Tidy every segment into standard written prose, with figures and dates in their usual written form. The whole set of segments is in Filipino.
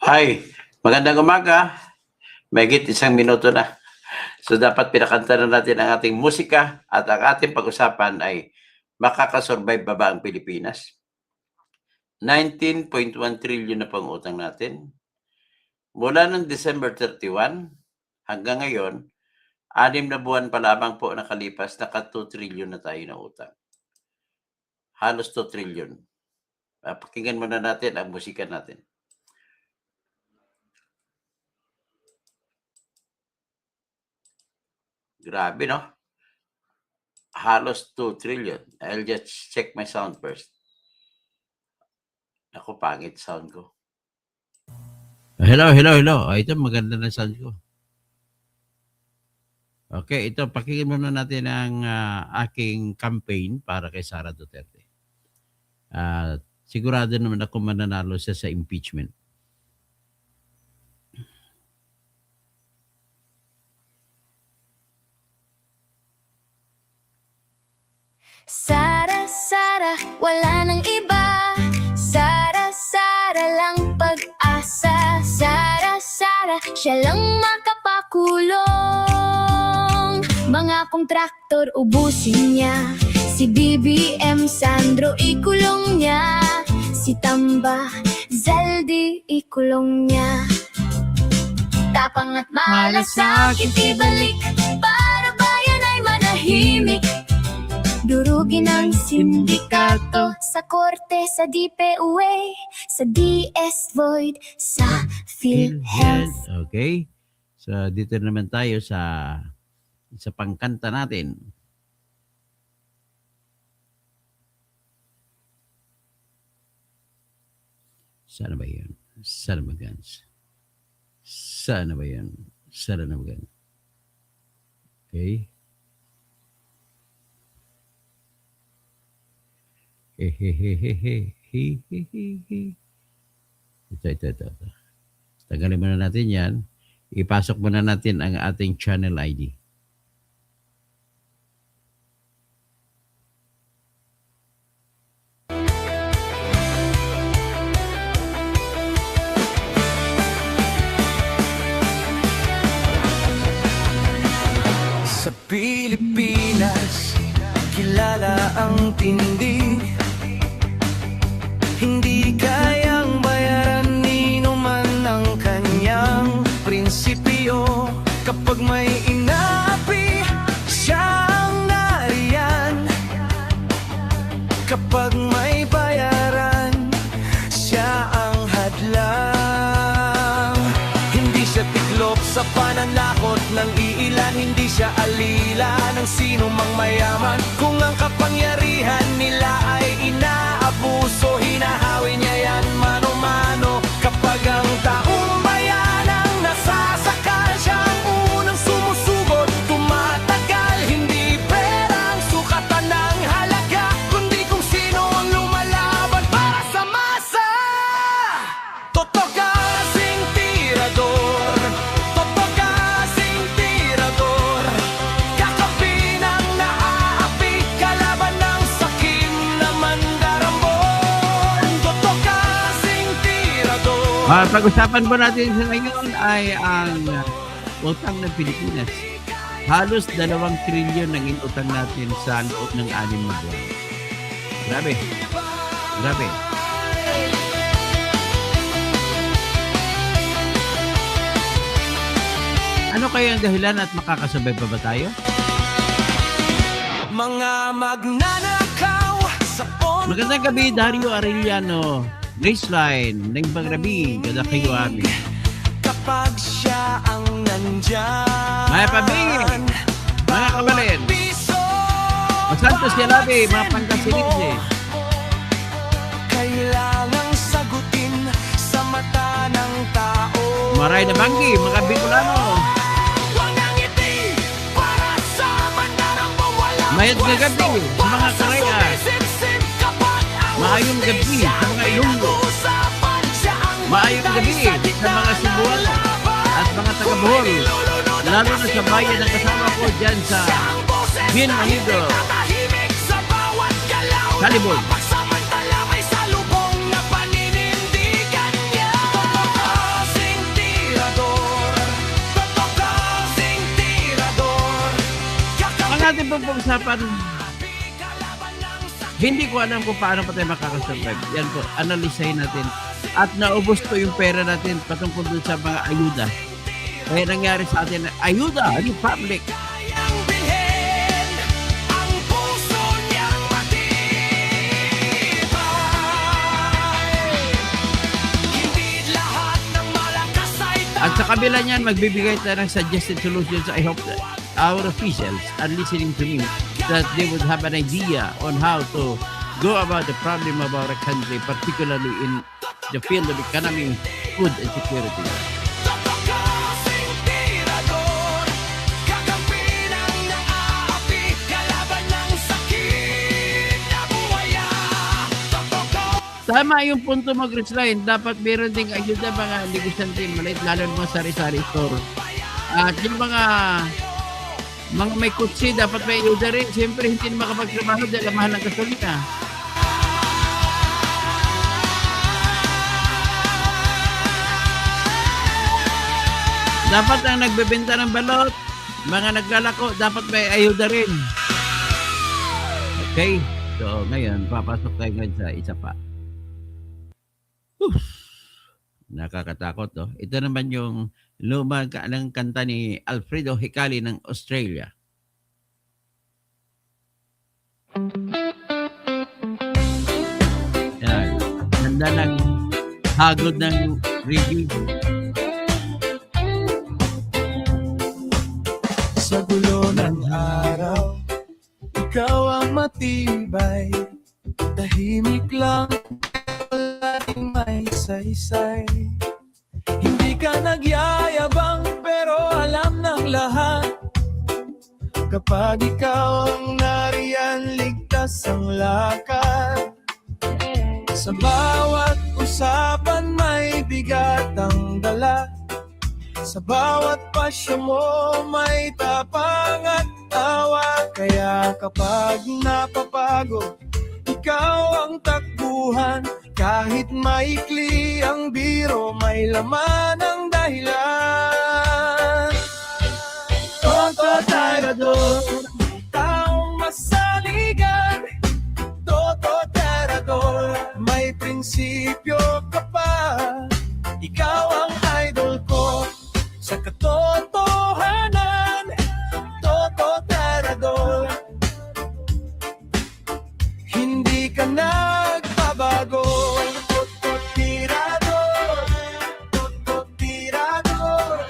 Hi, magandang umaga. Mahigit 1 minuto na. So dapat pinakanta na natin ang ating musika at ang ating pag-usapan ay makakasurvive ba ang Pilipinas? 19.1 trillion na pang utang natin. Mula ng December 31 hanggang ngayon, 6 na buwan pa lamang po nakalipas, naka 2 trillion na tayo na utang. Halos 2 trillion. Pakinggan muna natin ang musika natin. Grabe, no? Halos 2 trillion. I'll just check my sound first. Ako, pangit sound ko. Hello. Ito, maganda na sound ko. Okay, ito, pakinggan muna natin ang aking campaign para kay Sara Duterte. Sigurado naman ako mananalo siya sa impeachment. Sara, wala nang iba. Sara lang pag-asa. Sara, siya lang makapakulong. Mga kontraktor ubusin niya. Si BBM Sandro ikulong niya. Si Tamba Zaldi ikulong niya. Tapang at malasakit ibalik para bayan ay manahimik. Durugin ang sindikato sa korte, sa DPUA, sa DS Void, sa PhilHealth. Okay. So dito naman tayo sa pangkanta natin. Sana ba yan? Sana ba yan? Okay. Ito. Tagalin muna natin yan. Ipasok muna natin ang ating channel ID. Sa Pilipinas, kilala ang tindi. Hindi kayang bayaran ni numan ang kanyang prinsipyo. Kapag may inaapi, siya ang nariyan. Kapag may bayaran, siya ang hadlang. Hindi siya tiklop sa pananakot ng iilan. Hindi siya alila ng sino mang mayaman. Kung ang kapangyarihan nila ay inaabuso, hinahawi niya yan mano-mano. Kapag ang taong bayan ang nasasakal, siya ang unang sumusugot, tumatagal. Hindi perang sukatan ng halaga, kundi kung sino ang lumalaban para sa masa. Totoo kasing tirador, totoo kasing tirador. Kakapi ng naaapi, kalaban ng sakim na mandarambon. Totoo kasing tirador. Pag-usapan po natin sa ngayon ay ang utang ng Pilipinas. Halos 2 trillion ang inutang natin sa loob ng 6 na buwan. Grabe. Ano kaya ang dahilan at makakasabay pa ba tayo? Mga magnanakaw sa pon. Magandang gabi, Dario Arellano. Baseline, ng Bagrabi, kada kayo amin. Kapag siya ang nandyan, Mga pabingin, mga kabalin, Masantos Yalabi, mga Pangasinig. kailangang sagutin sa mata ng tao. Maray na Banggi, mga Bicolano. Walang ngiti para sa mandarambong wala. Mayat na gabi sa mga Karaya. Maayong gabi sa mga Ilonggo. Maayong gabi sa mga Cebuano at mga taga-Bohol. Lalo na sa bayan ng kasama ko dyan sa Bien Manido, Salibon. natin pong pag-usapan, hindi ko alam kung paano pa tayo makakasurvive. Yan po, analisahin natin. At naubos ko yung pera natin patungkol dun sa mga ayuda. Kaya nangyari sa atin, ayuda, public. Kayang bilhin ang puso niyang matibay. Hindi lahat ng malakas ay At sa kabila niyan, magbibigay tayo ng suggested solutions. I hope that our officials are listening to me, that they would have an idea on how to go about the problem of our country, particularly in the field of economy, food, and security. totoo kasing tirador. Kakampi ng naaapi, kalaban ng sakit na buhaya. Totoo Tama yung punto mo, Chrisline. Dapat meron ding ayuda mga negosyante maliit, lalo ng mga sari-sari store. At yung mga may kutsi, dapat may ayuda rin. Siyempre, hindi na makapagtrabaho dahil ang mahal ng gasolina. Dapat ang nagbebenta ng balot, mga naglalako, dapat may ayuda rin. Okay? So, ngayon, papasok tayo ngayon sa isa pa. Nakakatakot, no? Ito naman yung lumang ng kanta ni Alfredo Hicali ng Australia. Yan. Ganda ng hagod ng reggae. Sa gulo ng araw, ikaw ang matibay. Tahimik lang, laging may saysay. Hindi ka nagyayabang, pero alam ng lahat. Kapag ikaw ang nariyan, ligtas ang lakad. Sa bawat usapan, may bigat ang dala. Sa bawat pasya mo, may tapang at awa. Kaya kapag napapagod, ikaw ang takbuhan. Kahit maikli ang biro, may laman ang dahilan. Toto Tirador, taong masaligan. Toto Tirador, may prinsipyo ka pa. Ikaw ang idol ko sa katotohanan. Toto Tirador, hindi ka nagbabago. Toto Tirador, Toto Tirador.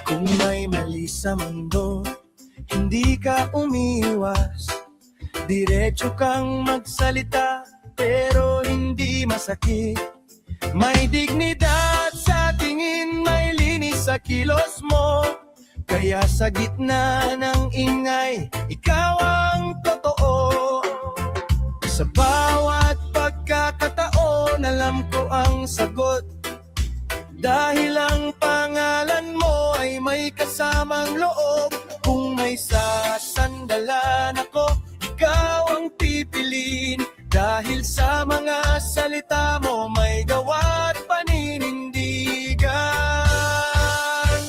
Kung may mali sa mundo, hindi ka umiwas. Diretso kang magsalita, pero hindi masakit. May dignidad sa tingin, may linis sa kilos mo. Kaya sa gitna ng ingay, ikaw ang totoo. Sa bawat pagkakataon, alam ko ang sagot. Dahil ang pangalan mo ay may kasamang loob. Kung may sasandalan ako, ikaw ang pipiliin. Dahil sa mga salita mo, may gawa't paninindigan.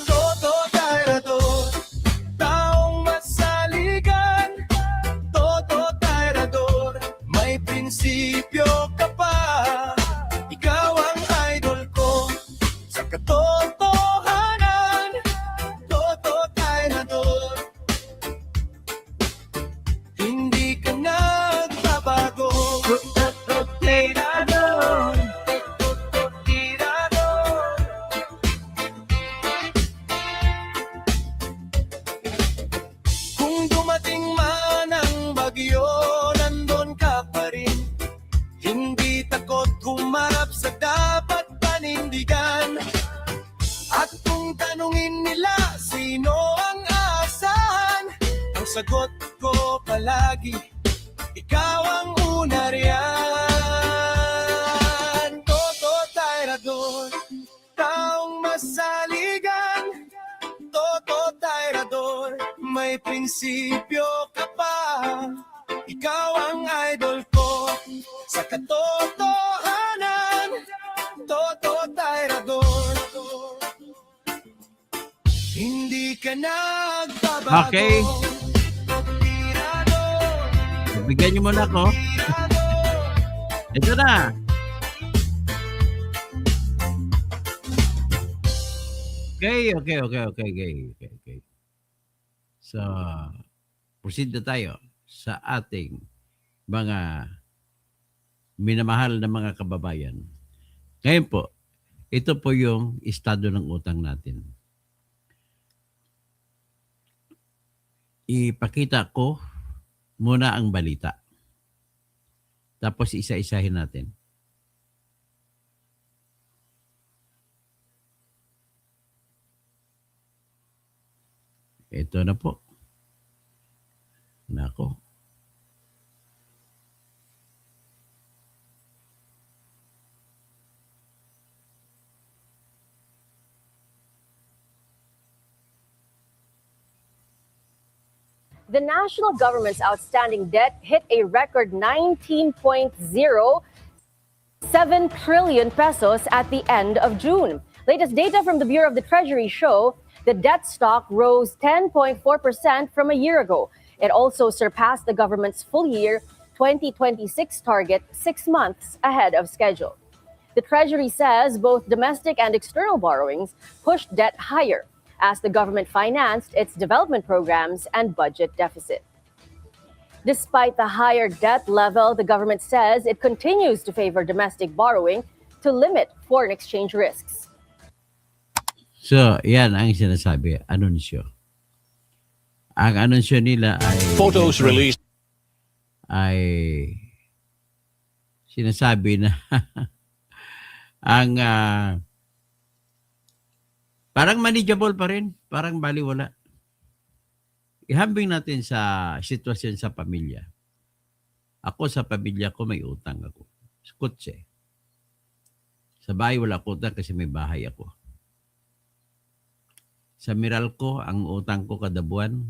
Toto Tirador, taong masaligan. Toto Tirador, may prinsipyo ka pa. Ikaw ang idol ko sa katotohanan. Toto Tirador, hindi ka nagbabago. Toto Tirador, Toto Tirador. Kung dumating man ang bagyo, nandun ka pa rin. Hindi takot humarap sa dapat panindigan. At kung tanungin nila sino ang asahan, ang sagot ko palagi, ikaw ang una riyan. Toto Tirador, taong masaligan. Toto Tirador, may prinsipyo ka pa. Ikaw ang idol ko sa katotohanan. Toto Tirador, Hindi ka nagbabago. Okay. Bigyan niyo muna ako. Ito na. Okay. So, proceed na tayo sa ating mga minamahal na mga kababayan. Ngayon po, ito po yung estado ng utang natin. Ipakita ko muna ang balita. Tapos isa-isahin natin. Ito na po. Nako. The national government's outstanding debt hit a record 19.07 trillion pesos at the end of June. Latest data from the Bureau of the Treasury show the debt stock rose 10.4% from a year ago. It also surpassed the government's full year 2026 target 6 months ahead of schedule. The Treasury says both domestic and external borrowings pushed debt higher as the government financed its development programs and budget deficit. Despite the higher debt level, the government says it continues to favor domestic borrowing to limit foreign exchange risks. So, yan ang sinasabi, anunsyo. Ang anunsyo nila ay Photos released. Ay sinasabi na ang parang manageable pa rin, parang baliwala. Ihambing natin sa sitwasyon sa pamilya. Ako sa pamilya ko may utang ako. Sa kotse. Sa bahay wala ko utang kasi may bahay ako. Sa Meralco, ang utang ko kada buwan,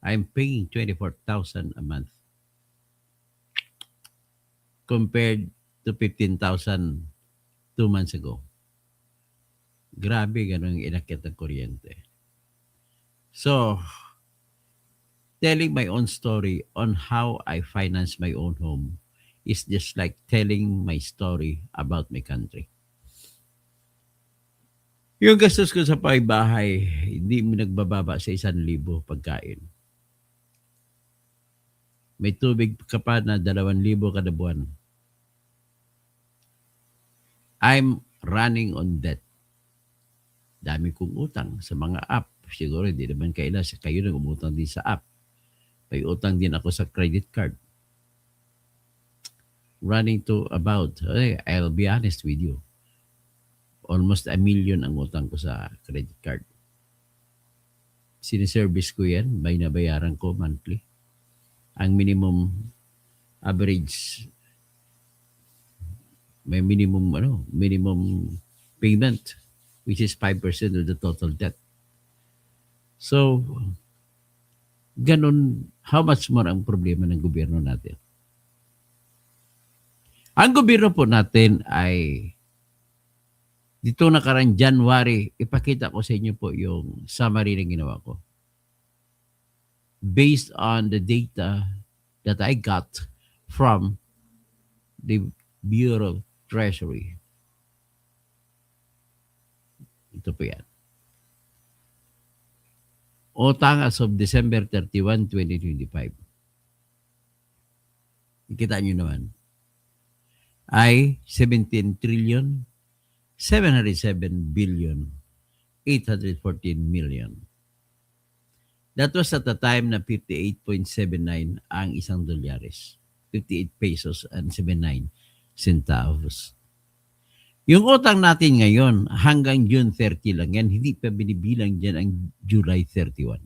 I'm paying 24,000 a month. Compared to 15,000 2 months ago. Grabe ganun inakit ng kuryente. So, telling my own story on how I finance my own home is just like telling my story about my country. Yung gastos ko sa bahay, hindi mo nagbababa sa 1,000 pagkain. May tubig ka pa na 2,000 kada buwan. I'm running on debt. Dami kong utang sa mga app. Siguro hindi naman kayo nang umutang din sa app. May utang din ako sa credit card. Running to about, I'll be honest with you, almost 1 million ang utang ko sa credit card. Siniservice ko yan, may nabayaran ko monthly. Ang minimum average, may minimum payment, which is 5% of the total debt. So, ganun, how much more ang problema ng gobyerno natin? Ang gobyerno po natin ay dito nakarang January, ipakita ko sa inyo po yung summary na ginawa ko. Based on the data that I got from the Bureau of Treasury. Ito po yan. Utang as of December 31, 2025. Kita nyo naman. Ay 17 trillion 707 billion 814 million. That was at the time na 58.79 ang isang dolyares. 58 pesos and 79 centavos. Yung utang natin ngayon hanggang June 30 lang yan. Hindi pa binibilang dyan ang July 31.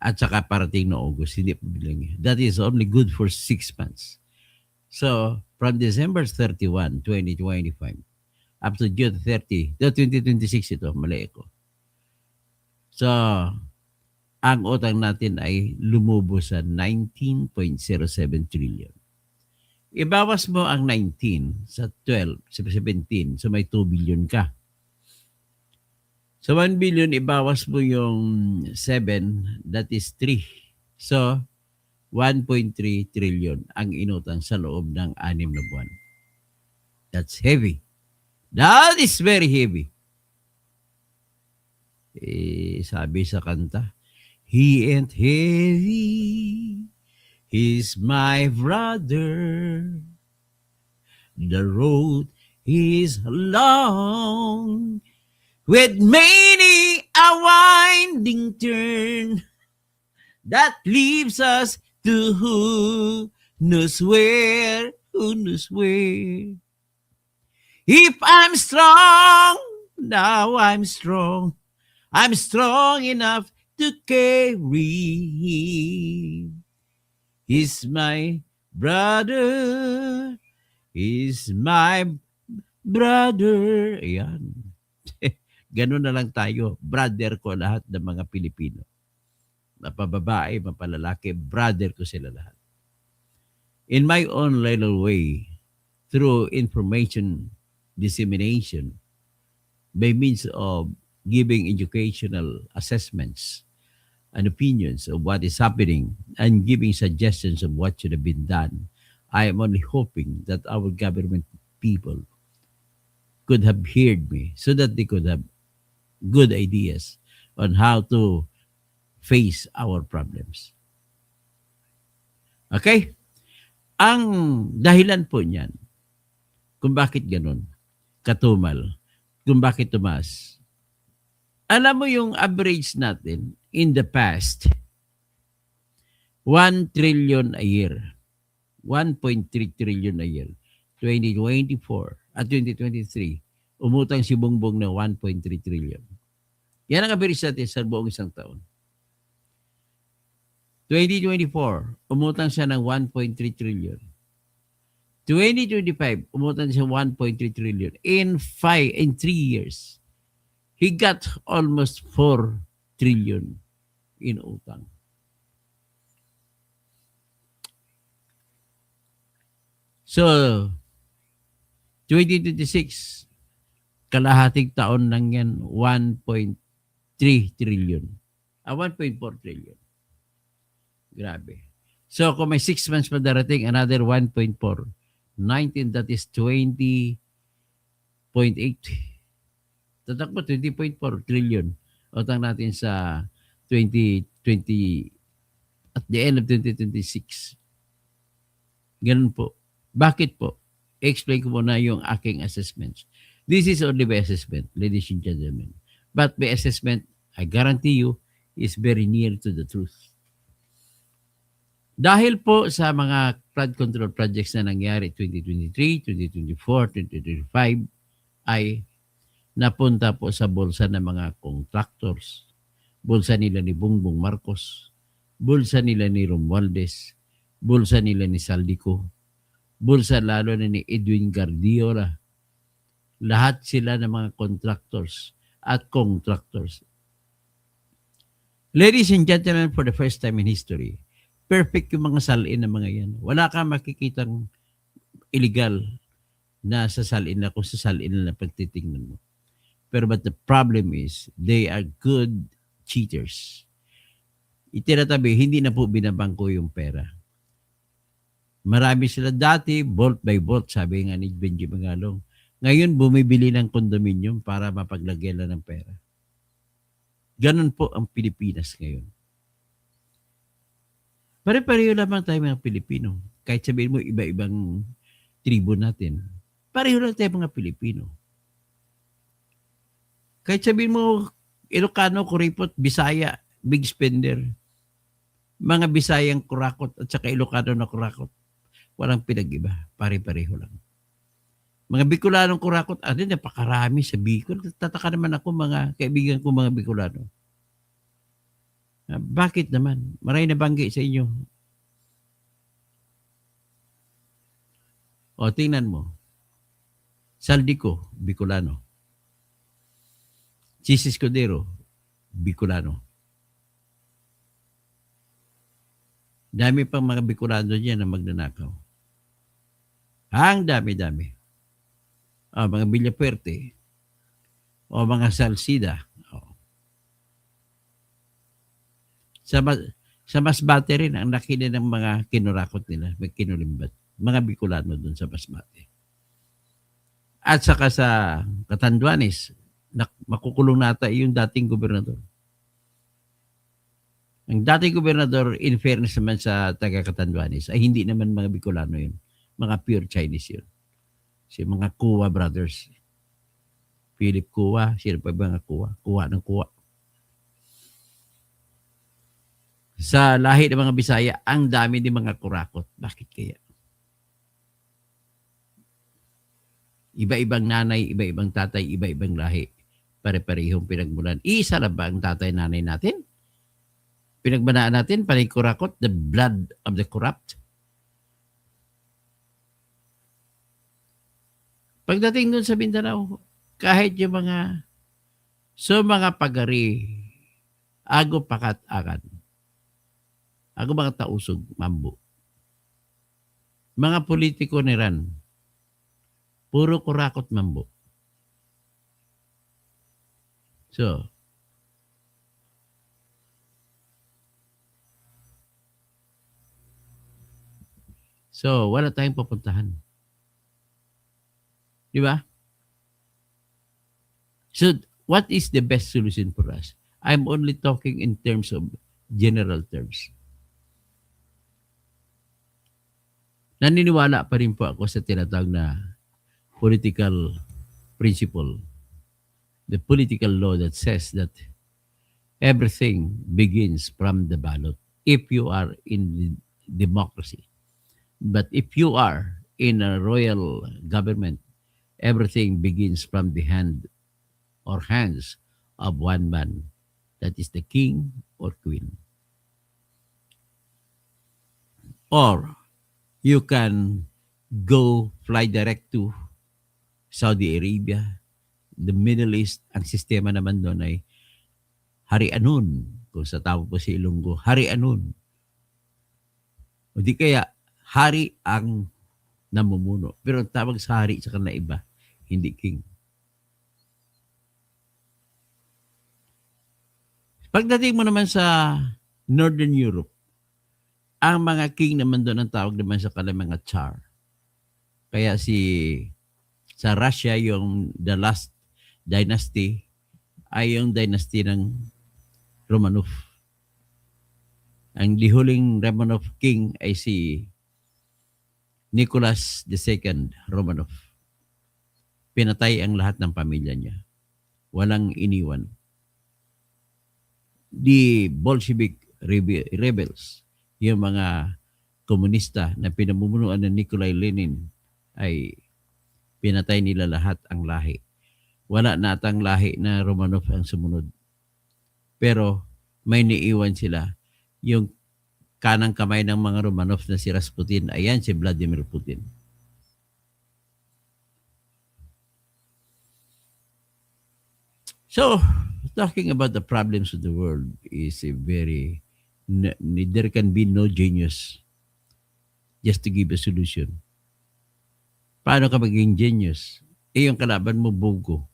At saka parating na August, hindi pa bilang yan. That is only good for 6 months. So, from December 31, 2025, up to June 30, 2026 ito, mali ko. So, ang utang natin ay lumubo sa 19.07 trillion. Ibawas mo ang 19 sa 12, sa 17, so may 2 billion ka. So 1 billion, ibawas mo yung 7, that is 3. So 1.3 trillion ang inutang sa loob ng 6 na buwan. That's heavy. That is very heavy. Sabi sa kanta, he ain't heavy, he's my brother. The road is long, with many a winding turn that leaves us to who knows where, who knows where. If I'm strong, now I'm strong enough to carry him. He's my brother, he's my brother. Ayan. Ganun na lang tayo. Brother ko lahat ng mga Pilipino. Mapababae, mapalalaki, brother ko sila lahat. In my own little way, through information dissemination, by means of giving educational assessments and opinions of what is happening and giving suggestions of what should have been done, I am only hoping that our government people could have heard me so that they could have good ideas on how to face our problems. Okay? Ang dahilan po niyan, kung bakit ganun, katumal, kung bakit tumaas. Alam mo yung average natin in the past, 1 trillion a year. 1.3 trillion a year. 2024 at 2023, umutang si Bongbong na 1.3 trillion. Yan ang average natin sa buong isang taon. 2024, umutang siya ng 1.3 trillion. 2025, umutang siya 1.3 trillion. In 3 years, he got almost 4 trillion in utang. So, 2026, kalahating taon lang yan, 1.3 trillion. 1.4 trillion. Grabe. So, kung may 6 months pa darating, another 1.4. 19, that is 20.8. Tatakbo, 20.4 trillion. Utang natin sa 2020, at the end of 2026. Ganun po. Bakit po? Explain ko muna yung aking assessments. This is only by assessment, ladies and gentlemen. But by assessment, I guarantee you, is very near to the truth. Dahil po sa mga flood control projects na nangyari 2023, 2024, 2025, ay napunta po sa bulsa ng mga contractors. Bulsa nila ni Bongbong Marcos, bulsa nila ni Romualdez, bulsa nila ni Saldico, bulsa lalo na ni Edwin Guardiola. Lahat sila ng mga contractors at contractors. Ladies and gentlemen, for the first time in history, perfect yung mga salin ng mga yan. Wala kang makikitang illegal na sa salin na kung sa salin na pagtitingnan mo. Pero but the problem is, they are good cheaters. Itinatabi, hindi na po binabangko yung pera. Marami sila dati, bolt by bolt, sabi nga ni Benji Mangalong. Ngayon, bumibili ng kondominium para mapaglagyan ng pera. Ganun po ang Pilipinas ngayon. Pare-pareho lamang tayo mga Pilipino. Kahit sabihin mo iba-ibang tribo natin, pareho lang tayo mga Pilipino. Kahit sabihin mo Ilocano, Kuripot, Bisaya, big spender, mga Bisayang kurakot at saka Ilocano na kurakot, walang pinag-iba. Pare-pareho lang. Mga Bicolanong kurakot, napakarami sa Bicol. Tataka naman ako mga kaibigan ko mga Bicolano. Bakit naman? Maray na banggi sa inyo. O, tingnan mo. Saldico, Bicolano. Chis Escudero, Bicolano. Dami pang mga Bicolano dyan na magnanakaw. Ang dami-dami. O, mga Villapuerte. O, mga Salcida. O, Sa Masbate rin, ang laki din ng mga kinurakot nila, may kinulimbat. Mga Bicolano doon sa Masbate. At saka sa Catanduanes, makukulong nata yung dating gobernador. Ang dating gobernador, in fairness naman sa taga Catanduanes, ay hindi naman mga Bicolano yun. Mga pure Chinese yun. Si mga Kuwa brothers. Philip Kuwa, sino pa ba mga Kuwa? Kuwa ng Kuwa. Sa lahi ng mga Bisaya, ang dami din mga kurakot. Bakit kaya? Iba-ibang nanay, iba-ibang tatay, iba-ibang lahi. Pare-parehong pinagmulan. Isa na ba ang tatay nanay natin? Pinagbanaan natin, panay kurakot, the blood of the corrupt. Pagdating dun sa Mindanao, kahit yung mga pagari, ago pakat akan. Ako mga tausog, mambo. Mga politiko ni Ran, puro kurakot mambo. So, wala tayong pupuntahan. Di ba? So, what is the best solution for us? I'm only talking in terms of general terms. Naniniwala pa rin po ako sa tinatawag na political principle, the political law that says that everything begins from the ballot if you are in democracy. But if you are in a royal government, everything begins from the hand or hands of one man, that is the king or queen. Or you can go fly direct to Saudi Arabia, the Middle East. Ang sistema naman doon ay Hari-Anun. Kung sa tawag po si Ilonggo, Hari-Anun. O di kaya, hari ang namumuno. Pero ang tawag sa hari sa kanila iba, hindi king. Pagdating mo naman sa Northern Europe, ang mga king naman doon ang tawag naman sa kanila mga Tsar. Kaya sa Russia, yung the last dynasty ay yung dynasty ng Romanov. Ang huling Romanov king ay si Nicholas II Romanov. Pinatay ang lahat ng pamilya niya. Walang iniwan. The Bolshevik rebels, yung mga komunista na pinamumunuan ng Nikolai Lenin, ay pinatay nila lahat ang lahi. Wala na atang lahi na Romanov ang sumunod. Pero may niiwan sila. Yung kanang kamay ng mga Romanov na si Rasputin, ayan si Vladimir Putin. So, talking about the problems of the world is a very, there can be no genius just to give a solution. Paano ka maging genius? Yung kalaban mo, bugo.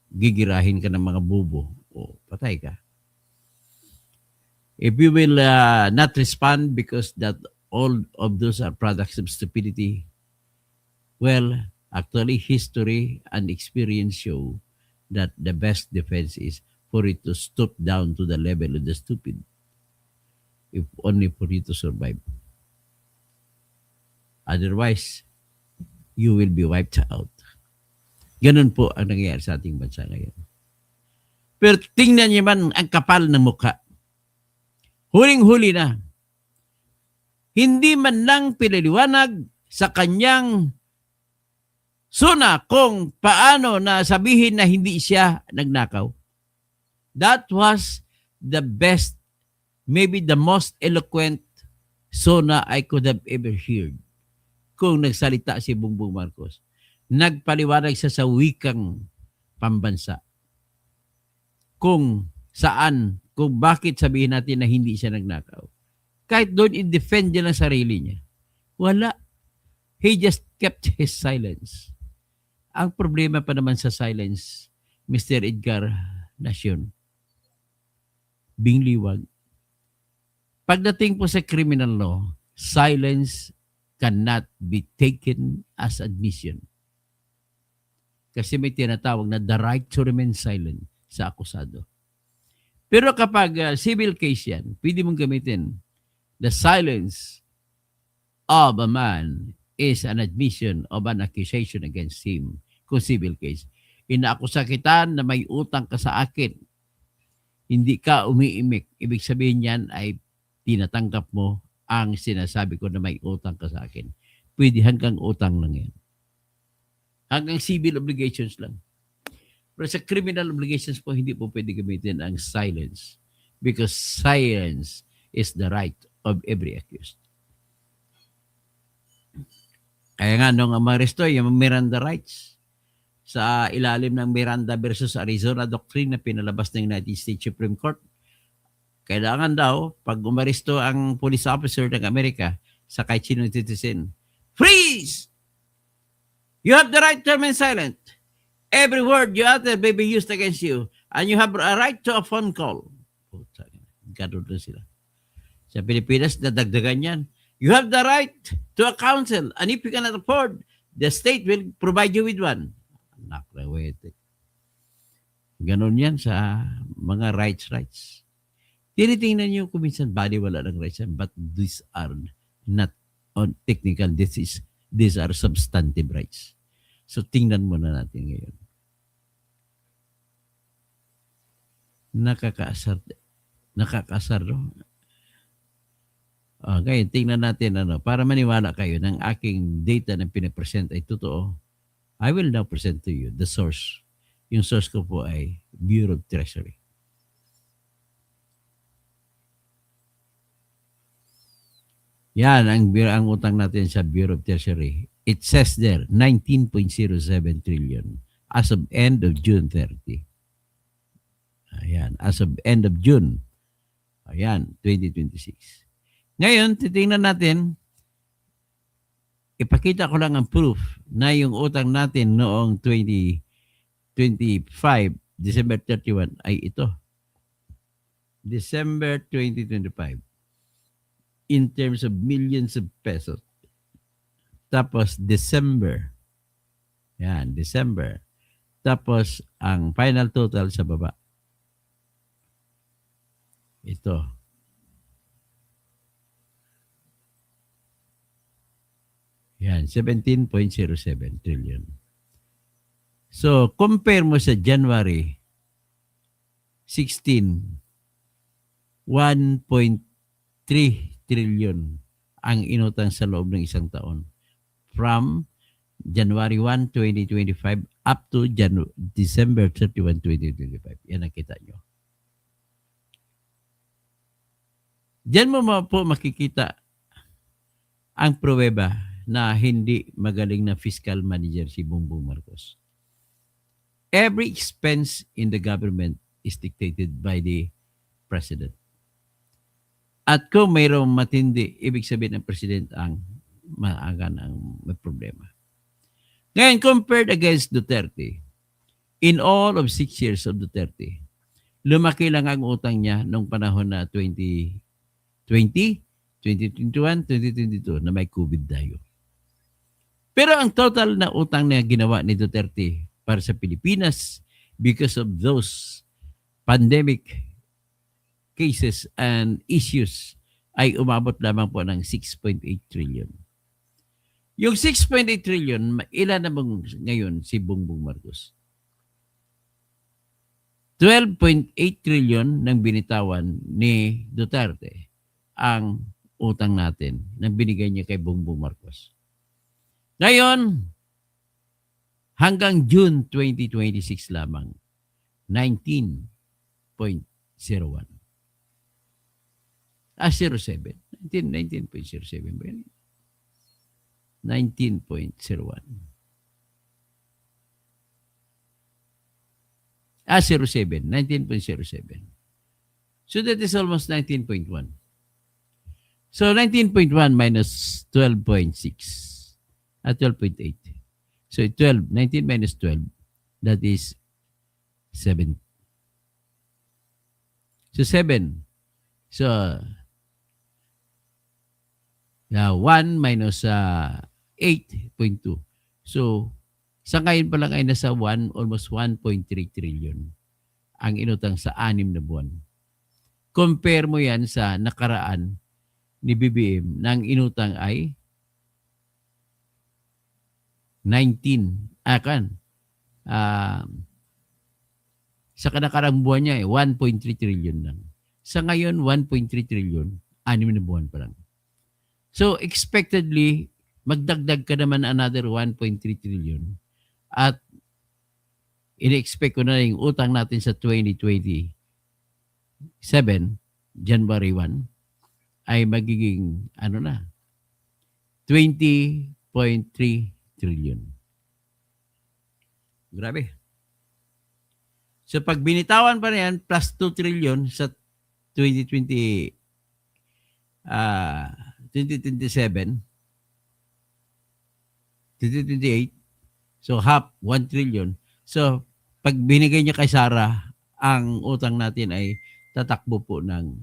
Gigirahin ka ng mga bubo. O, patay ka. If you will not respond because that all of those are products of stupidity, well, actually history and experience show that the best defense is for it to stoop down to the level of the stupid, if only for you to survive. Otherwise, you will be wiped out. Ganun po ang nangyayari sa ating bansa ngayon. Pero tingnan niyo man ang kapal ng mukha. Huling-huli na. Hindi man lang pinaliwanag sa kanyang suna kung paano na sabihin na hindi siya nagnakaw. That was the best, maybe the most eloquent suna I could have ever heard. Kung nagsalita si Bongbong Marcos, nagpaliwanag siya sa wikang pambansa. Kung saan, kung bakit sabihin natin na hindi siya nagnakaw. Kahit doon i-defend niya ang sarili niya. Wala. He just kept his silence. Ang problema pa naman sa silence, Mr. Edgar Nacion, bingliwag. Pagdating po sa criminal law, silence cannot be taken as admission. Kasi may tinatawag na the right to remain silent sa akusado. Pero kapag civil case yan, pwede mong gamitin the silence of a man is an admission of an accusation against him kung civil case. Inaakusa kita na may utang ka sa akin. Hindi ka umiimik. Ibig sabihin yan ay tinatanggap mo ang sinasabi ko na may utang ka sa akin. Pwede hanggang utang lang yan. Hanggang civil obligations lang. Pero sa criminal obligations po, hindi po pwede gamitin ang silence. Because silence is the right of every accused. Kaya nga nung maresto, yung Miranda rights, sa ilalim ng Miranda versus Arizona Doctrine na pinalabas ng United States Supreme Court, kailangan daw, pag umaresto ang police officer ng Amerika sa kahit sinong citizen, freeze! You have the right to remain silent. Every word you utter may be used against you. And you have a right to a phone call. Ganun na sila. Sa Pilipinas, nadagdagan yan. You have the right to a counsel. And if you cannot afford, the state will provide you with one. Nakrawete. Ganon yan sa mga rights. Tinitingnan nyo kung minsan body wala ng rights yan, but these are not on technical. These are substantive rights. So tingnan muna natin ngayon. Nakakaasar, no? Okay, tingnan natin para maniwala kayo ng aking data na pinapresent ay totoo. I will now present to you the source. Yung source ko po ay Bureau of Treasury. Yan, ang utang natin sa Bureau of Treasury. It says there, 19.07 trillion as of end of June 30. Ayan, as of end of June. Ayan, 2026. Ngayon, titingnan natin, ipakita ko lang ang proof na yung utang natin noong 2025, December 31, ay ito. December 2025. In terms of millions of pesos. Tapos December. Yan, December. Tapos ang final total sa baba. Ito. Yan, 17.07 trillion. So, compare mo sa January 16, 1.3 trillion ang inutang sa loob ng isang taon. From January 1, 2025 up to December 31, 2025. Yan ang kita nyo. Diyan mo po makikita ang pruweba na hindi magaling na fiscal manager si Bongbong Marcos. Every expense in the government is dictated by the president. At kung mayroong matindi, ibig sabihin ng president ang maaga ng may problema. Ngayon, compared against Duterte, in all of 6 years of Duterte, lumaki lang ang utang niya nung panahon na 2020, 2021, 2022 na may COVID tayo. Pero ang total na utang na ginawa ni Duterte para sa Pilipinas because of those pandemic cases and issues ay umabot lamang po ng 6.8 trillion. Yung 6.8 trillion, ilan na bang ngayon si Bongbong Marcos? 12.8 trillion nang binitawan ni Duterte ang utang natin na binigay niya kay Bongbong Marcos. Ngayon, hanggang June 2026 lamang, 19.01. 07. 19.07 ba yan? 19.01. 07. 19.07. So that is almost 19.1. So 19.1 minus 12.6. 12.8. So 19 minus 12, that is 7. So 7. So 1 minus 8.2. So, sa ngayon pa lang ay nasa almost 1.3 trillion ang inutang sa 6 na buwan. Compare mo yan sa nakaraan ni BBM na ang inutang ay 19. Sa kanakarang buwan niya 1.3 trillion lang. Sa ngayon, 1.3 trillion, 6 na buwan pa lang. So, expectedly, magdagdag ka naman another 1.3 trillion. At in-expect ko na yung utang natin sa 2027, January 1, ay magiging, 20.3 trillion. Grabe. So pag binitawan pa na yan, plus 2 trillion sa 2027, 2028, so half, 1 trillion. So pag binigay niya kay Sara, ang utang natin ay tatakbo po ng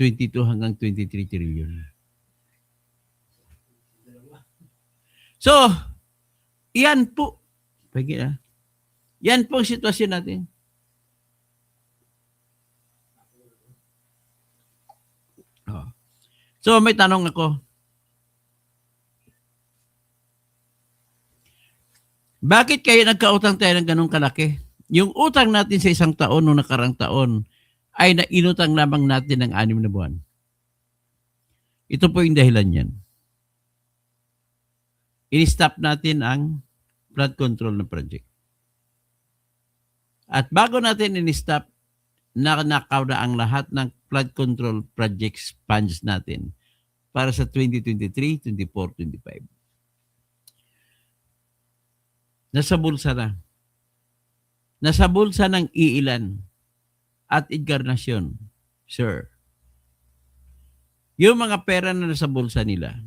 22 hanggang 23 trillion. So, yan po. Yan po ang sitwasyon natin. So, may tanong ako. Bakit kayo nagkautang tayo ng ganong kalaki? Yung utang natin sa isang taon o nakarang taon ay nainutang lamang natin ng 6 na buwan. Ito po yung dahilan yan. In-stop natin ang flood control na project. At bago natin in-stop, nanakaw na ang lahat ng flood control projects funds natin para sa 2023, 24, 25. Nasa bulsa na. Nasa bulsa ng Iilan at Encarnacion, sir. Yung mga pera na nasa bulsa nila,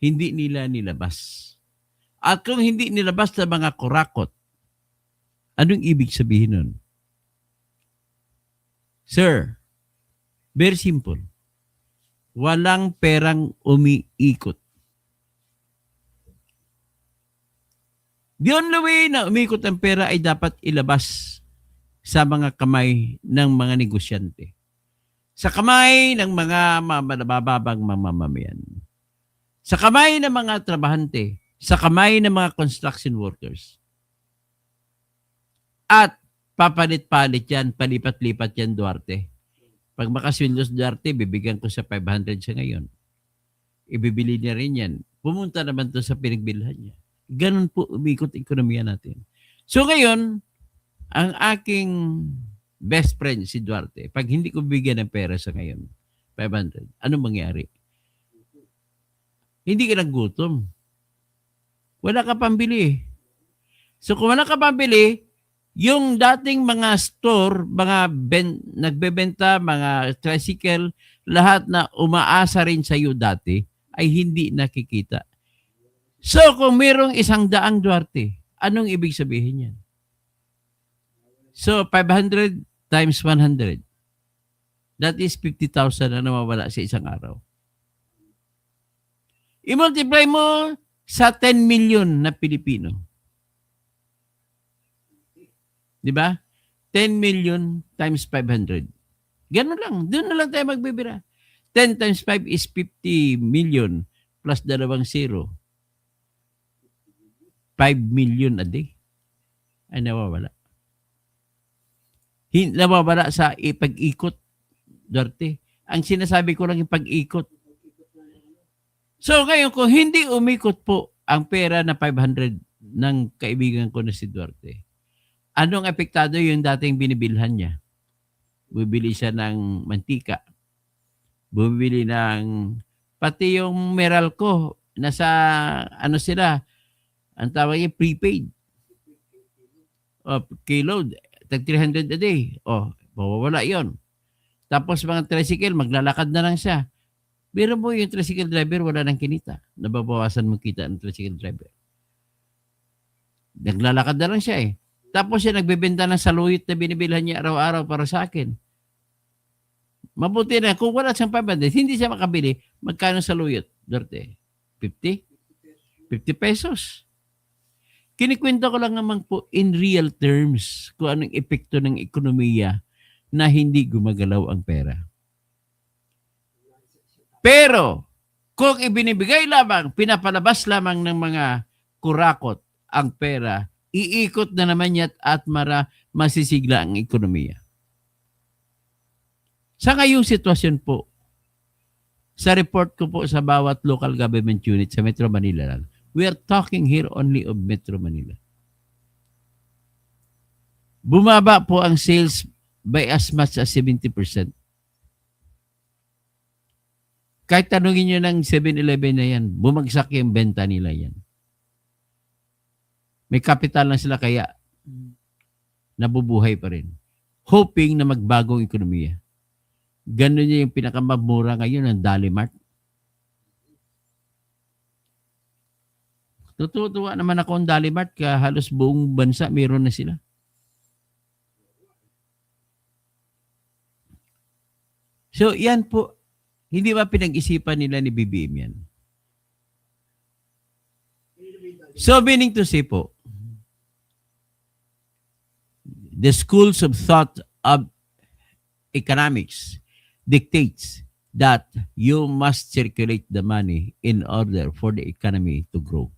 hindi nila nilabas. At kung hindi nilabas na mga kurakot, anong ibig sabihin nun? Sir, very simple. Walang perang umiikot. The only way na umikot ang pera ay dapat ilabas sa mga kamay ng mga negosyante. Sa kamay ng mga mabababang mamamayan. Sa kamay ng mga trabahante. Sa kamay ng mga construction workers. At papalit-palit yan, palipat-lipat yan Duarte. Pag makasweldo si Duarte, bibigyan ko sa 500 siya ngayon. Ibibili niya rin yan. Pumunta naman to sa pinagbilhan niya. Ganun po umikot ekonomiya natin. So ngayon, ang aking best friend si Duarte, pag hindi ko bigyan ng pera sa ngayon, 500, anong mangyari? Hindi ka nagutom. Wala ka pambili. So kung wala ka pambili, yung dating mga store, mga nagbebenta, mga tricycle, lahat na umaasa rin sa iyo dati, ay hindi nakikita. So kung mayroong 100 Duarte, anong ibig sabihin yan? So 500 times 100. That is 50,000 na nawawala sa isang araw. I-multiply mo sa 10 million na Pilipino. Di ba? 10 million times 500. Ganun lang. Doon na lang tayo magbibira. 10 times 5 is 50 million plus 2 zero. 5 million a day ay nawawala. Nawawala sa pag-ikot, Duarte. Ang sinasabi ko lang yung pag-ikot. So ngayon, kung hindi umikot po ang pera na 500 ng kaibigan ko na si Duarte, anong apektado yung dating binibilhan niya? Bumibili siya ng mantika. Bumibili ng, pati yung Meralco, nasa, sila, ang tawag niya, prepaid. K-load, tag 300 a day. Mawawala yon. Tapos mga tricycle, maglalakad na lang siya. Pero mo yung tricycle driver, wala nang kinita. Nababawasan mo kita ng tricycle driver. Naglalakad na lang siya eh. Tapos siya nagbebenta ng saluyot na binibilhan niya araw-araw para sa akin. Mabuti na. Kung wala siyang 500, hindi siya makabili. Magkano sa luyot, Duterte? 50? 50 pesos. Kinikwento ko lang naman po in real terms kung anong epekto ng ekonomiya na hindi gumagalaw ang pera. Pero, kung ibinibigay lamang, pinapalabas lamang ng mga kurakot ang pera, iikot na naman yan at masisigla ang ekonomiya. Sa ngayong sitwasyon po, sa report ko po sa bawat local government unit sa Metro Manila lang, we are talking here only of Metro Manila. Bumaba po ang sales by as much as 70%. Kahit tanungin nyo ng 7-Eleven na yan, bumagsak yung benta nila yan. May capital lang sila kaya nabubuhay pa rin. Hoping na magbagong ekonomiya. Ganun yung pinakamabura ngayon ng Dali Mart. Tutuwa naman ako ang Dali Mart ka halos buong bansa meron na sila. So yan po, hindi ba pinag-isipan nila ni BBM yan? So meaning to say po, the schools of thought of economics dictates that you must circulate the money in order for the economy to grow.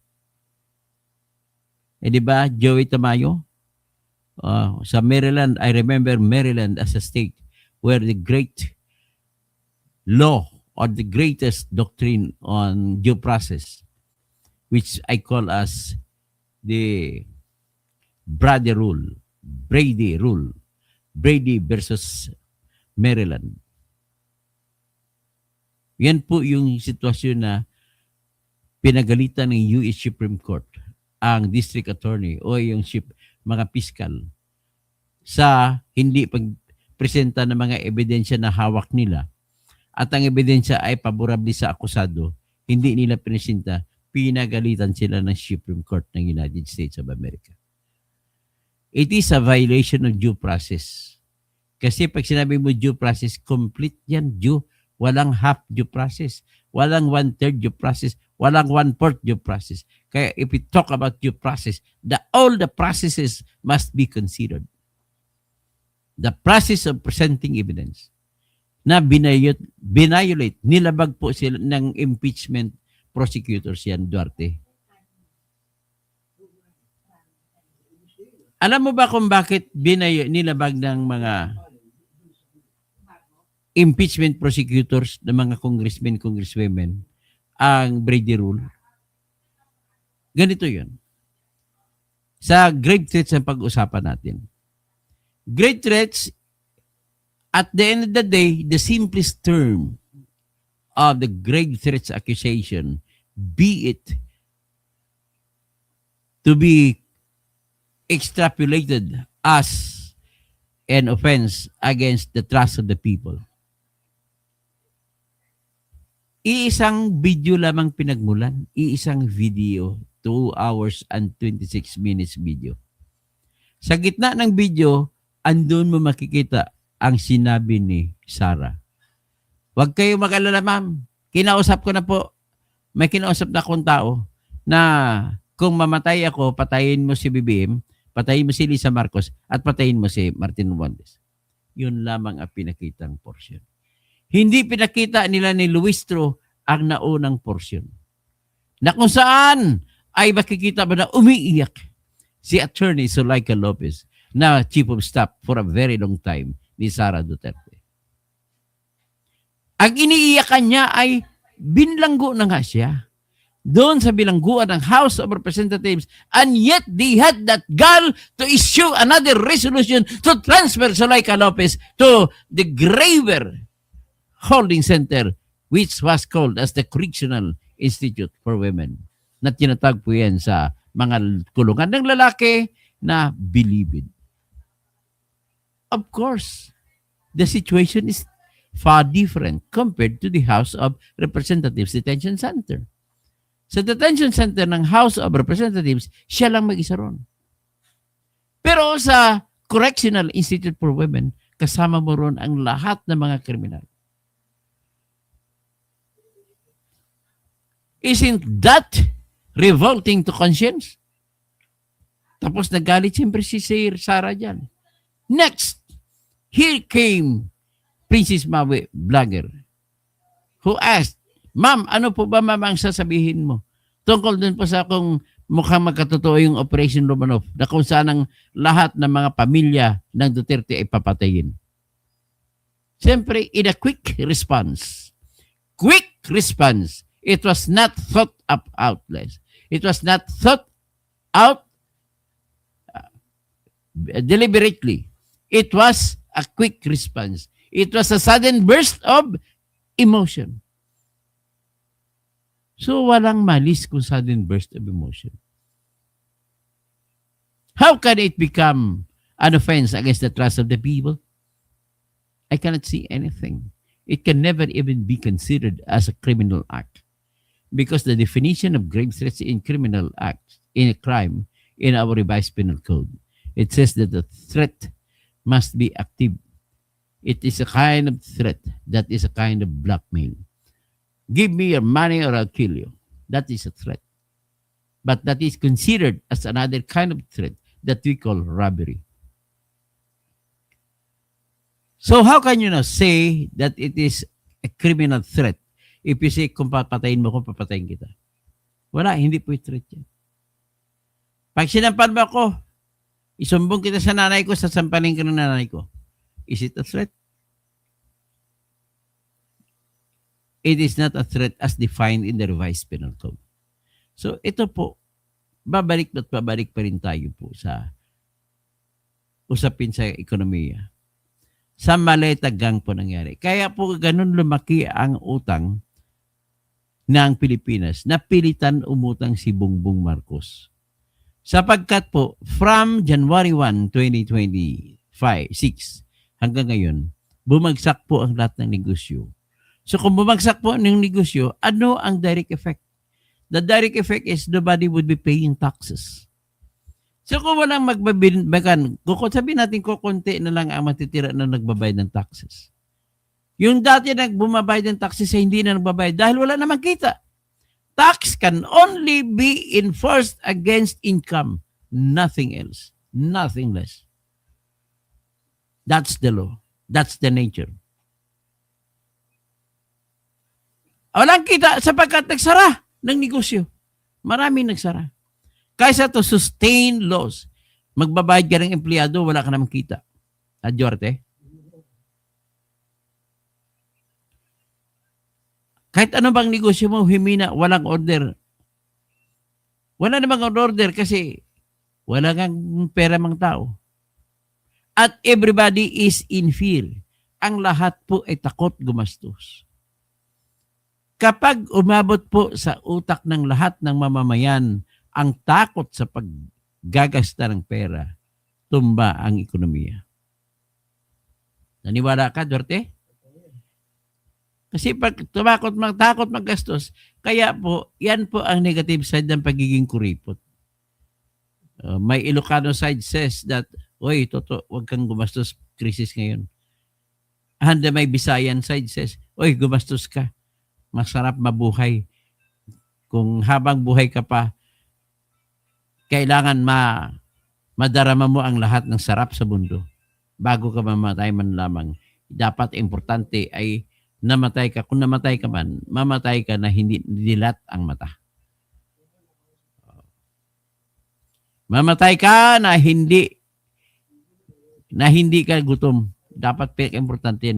Eh di ba, Joey Tamayo? Sa Maryland, I remember Maryland as a state where the great law or the greatest doctrine on due process, which I call as the Brady rule, Brady versus Maryland. Yan po yung sitwasyon na pinagalitan ng US Supreme Court ang district attorney o yung mga piskal sa hindi pagpresenta ng mga ebidensya na hawak nila at ang ebidensya ay paborable sa akusado, hindi nila presenta, pinagalitan sila ng Supreme Court ng United States of America. It is a violation of due process. Kasi pag sinabi mo due process, complete yan, due. Walang half due process. Walang 1/3 due process. Walang 1/4 due process. Kaya if we talk about due process, all the processes must be considered. The process of presenting evidence na binayolate, nilabag po sila ng impeachment prosecutors yan, Duarte. Alam mo ba kung bakit nilabag ng mga impeachment prosecutors ng mga congressmen, congresswomen ang Brady rule? Ganito yun. Sa grave threats ang pag-usapan natin. Grave threats, at the end of the day, the simplest term of the grave threats accusation, be it to be extrapolated as an offense against the trust of the people. Iisang video lamang pinagmulan, iisang video, 2 hours and 26 minutes video. Sa gitna ng video, andun mo makikita ang sinabi ni Sarah. Huwag kayo mag-alala, ma'am. Kinausap ko na po. May kinausap na akong tao na kung mamatay ako, patayin mo si BBM, patayin mo si Lisa Marcos, at patayin mo si Martin Romualdez. Yun lamang ang pinakitang portion. Hindi pinakita nila ni Luistro ang naunang portion. Na kung saan ay makikita ba na umiiyak si Attorney Zuleika Lopez na Chief of Staff for a very long time ni Sara Duterte. Ang iniiyakan niya ay binlanggo na nga siya doon sa bilangguan ng House of Representatives, and yet they had that gall to issue another resolution to transfer Zuleika Lopez to the graver holding center which was called as the Correctional Institute for Women, na tinatag po yan sa mga kulungan ng lalaki na bilibid. Of course, the situation is far different compared to the House of Representatives Detention Center. Sa detention center ng House of Representatives, siya lang mag-isa ron. Pero sa Correctional Institute for Women, kasama mo ron ang lahat ng mga kriminal. Isn't that revolting to conscience? Tapos nagalit siyempre si Sir Sarah dyan. Next, here came Princess Mawe, vlogger, who asked, Ma'am, ano po ba ma'am ang sasabihin mo? Tungkol dun po sa kung mukhang magkatotoo yung Operation Romanov na kung saan ang lahat ng mga pamilya ng Duterte ay papatayin. Siyempre, in a quick response, it was not thought out. It was not thought out deliberately. It was a quick response. It was a sudden burst of emotion. So walang malis kung sudden burst of emotion. How can it become an offense against the trust of the people? I cannot see anything. It can never even be considered as a criminal act because the definition of grave threats in criminal acts, in a crime, in our revised penal code, it says that the threat must be active. It is a kind of threat that is a kind of blackmail. Give me your money or I'll kill you. That is a threat. But that is considered as another kind of threat that we call robbery. So how can you now say that it is a criminal threat if you say kung papatayin mo ko, papatayin kita? Wala, hindi po yung threat yan. Pag sinampal mo ako, isumbong kita sa nanay ko, sasampalin ka ng nanay ko. Is it a threat? It is not a threat as defined in the revised penal code. So ito po, babalik pa rin tayo po sa usapin sa ekonomiya. Sa maletagang po nangyari. Kaya po ganun lumaki ang utang ng Pilipinas. Napilitan umutang si Bongbong Marcos. Sapagkat po, from January 1, 2026 hanggang ngayon, bumagsak po ang lahat ng negosyo. So kung bumagsak po ng negosyo, ano ang direct effect? The direct effect is nobody would be paying taxes. So kung walang magbabayan, sabihin natin kukunti na lang ang matitira na nagbabayad ng taxes. Yung dati nagbumabayad ng taxes ay hindi na nagbabayad dahil wala namang kita. Tax can only be enforced against income. Nothing else. Nothing less. That's the law. That's the nature. Walang kita sapagkat nagsara ng negosyo. Maraming nagsara. Kaysa to sustain loss, magbabayad ka ng empleyado, wala ka namang kita. Adyorte? Kahit ano bang negosyo mo, himina, walang order. Wala namang order kasi wala kang pera mang tao. At everybody is in fear. Ang lahat po ay takot gumastos. Kapag umabot po sa utak ng lahat ng mamamayan ang takot sa paggagasta ng pera, tumba ang ekonomiya. Naniwala ka, Duarte? Kasi pag takot maggastos, kaya po, yan po ang negative side ng pagiging kuripot. May Ilocano side says that, oy, wag kang gumastos, krisis ngayon. And may Visayan side says, oy, gumastos ka. Masarap mabuhay. Kung habang buhay ka pa, kailangan madarama mo ang lahat ng sarap sa mundo. Bago ka mamatay man lamang. Dapat importante ay namatay ka. Kung namatay ka man, mamatay ka na hindi dilat ang mata. Mamatay ka na hindi ka gutom. Dapat importante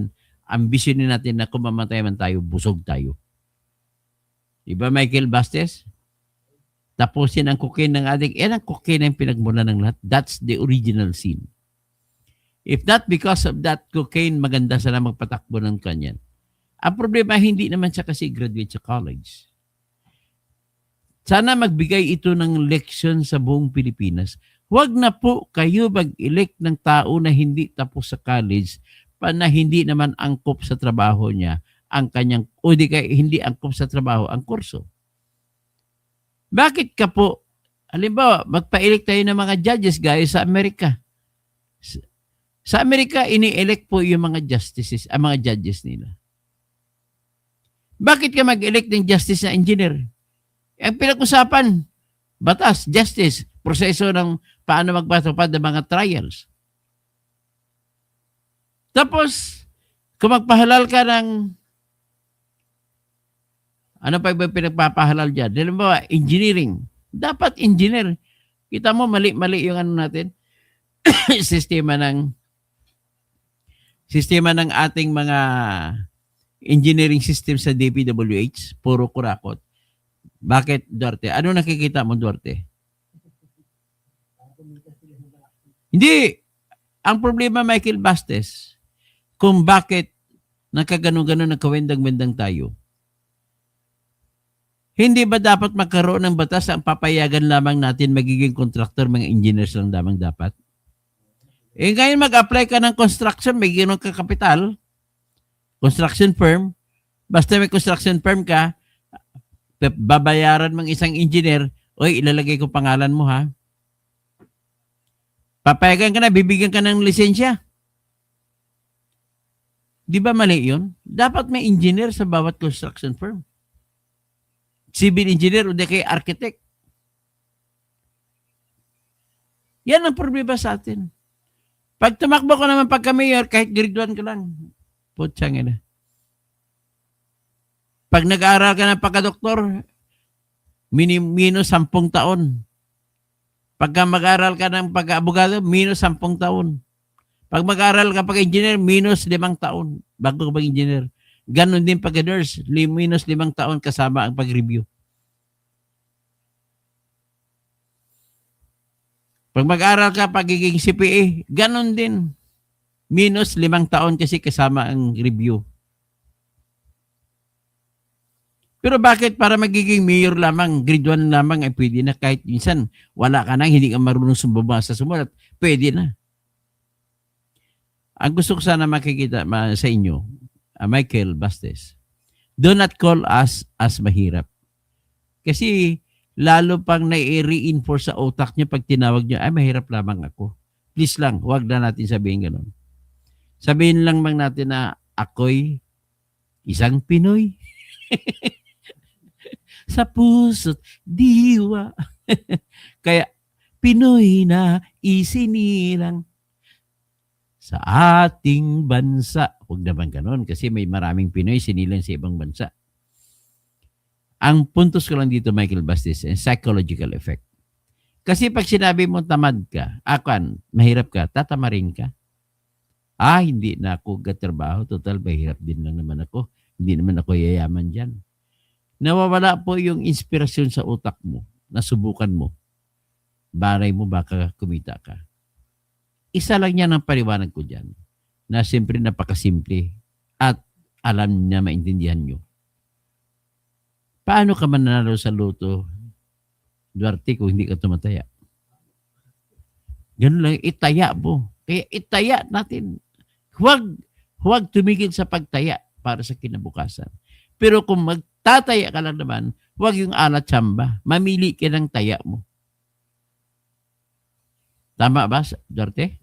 ambisyonin natin na kung mamatay man tayo, busog tayo. Diba Michael Bastes? Tapusin ang cocaine ng addict. Yan ang cocaine ang pinagmula ng lahat. That's the original sin. If not because of that cocaine, maganda sana magpatakbo ng kanyan. Ang problema, hindi naman siya kasi graduate sa college. Sana magbigay ito ng leksyon sa buong Pilipinas. Huwag na po kayo mag-elect ng tao na hindi tapos sa college na hindi naman angkop sa trabaho niya ang kanyang, o di kaya hindi angkop sa trabaho ang kurso. Bakit ka po, halimbawa, magpa-elect tayo ng mga judges gaya sa Amerika. Sa Amerika, ini-elect po yung mga justices, ang mga judges nila. Bakit ka mag-elect ng justice na engineer? Ang pinag-usapan, batas, justice, proseso ng paano magpatupad ng mga trials. Tapos, kung magpahalal ka ng ano pa ba pinagpapahalal dyan? Halimbawa, engineering. Dapat engineer. Kita mo, mali-mali yung ano natin. sistema ng ating mga engineering system sa DPWH. Puro kurakot. Bakit, Duarte? Ano nakikita mo, Duarte? Hindi. Ang problema, Michael Bastes, kung bakit nakaganon-ganon nagkawendang-wendang tayo. Hindi ba dapat magkaroon ng batas ang papayagan lamang natin magiging contractor, mga engineers lang lamang dapat? Eh ngayon mag-apply ka ng construction, may ginong ka kapital, construction firm, basta may construction firm ka, babayaran mong isang engineer, oy, ilalagay ko pangalan mo ha. Papayagan ka na, bibigyan ka ng lisensya. Di ba mali yun? Dapat may engineer sa bawat construction firm. Civil engineer o di kay architect. Yan ang problema sa atin. Pag tumakbo ka naman pagka-mayor, kahit grade 1 ka lang, putsang ina. Pag nag-aaral ka ng pagka-doktor, minus 10 taon. Pagka mag-aaral ka ng pagka-abogado, minus 10 taon. Pag mag-aaral ka pagka-engineer, minus 5 taon bago ka pag-engineer. Ganon din pagka-nurse, minus 5 taon kasama ang pag-review. Pag mag-aral ka pagiging CPA, ganon din. Minus 5 taon kasi kasama ang review. Pero bakit para magiging mayor lamang, grade 1 lamang ay pwede na kahit minsan wala ka nang, hindi ka marunong sumubasa sa sumulat, pwede na. Ang gusto ko sana makikita sa inyo, Michael Bastes, do not call us as mahirap. Kasi lalo pang nai-reinforce sa utak niya pag tinawag niya, ay mahirap lamang ako. Please lang, huwag na natin sabihin ganun. Sabihin lang bang natin na ako'y isang Pinoy. Sa puso't diwa. Kaya Pinoy na isinilang sa ating bansa. Huwag naman ganun kasi may maraming Pinoy sinilang sa ibang bansa. Ang puntos ko lang dito, Michael Bastes, psychological effect. Kasi pag sinabi mo tamad ka, mahirap ka, tatamarin ka. Hindi na ako gatrabaho. Total, mahirap din lang naman ako. Hindi naman ako yayaman dyan. Nawawala po yung inspirasyon sa utak mo. Nasubukan mo. Baray mo, baka kumita ka. Isa lang yan ang paliwanag ko dyan. Na siyempre napakasimple. At alam niya, maintindihan nyo. Paano ka mananalo sa loto, Duarte, kung hindi ka tumataya? Ganun lang, itaya mo. Kaya itaya natin. Huwag tumigil sa pagtaya para sa kinabukasan. Pero kung magtataya ka lang naman, huwag yung alat tsamba. Mamili ka ng taya mo. Tama ba, Duarte?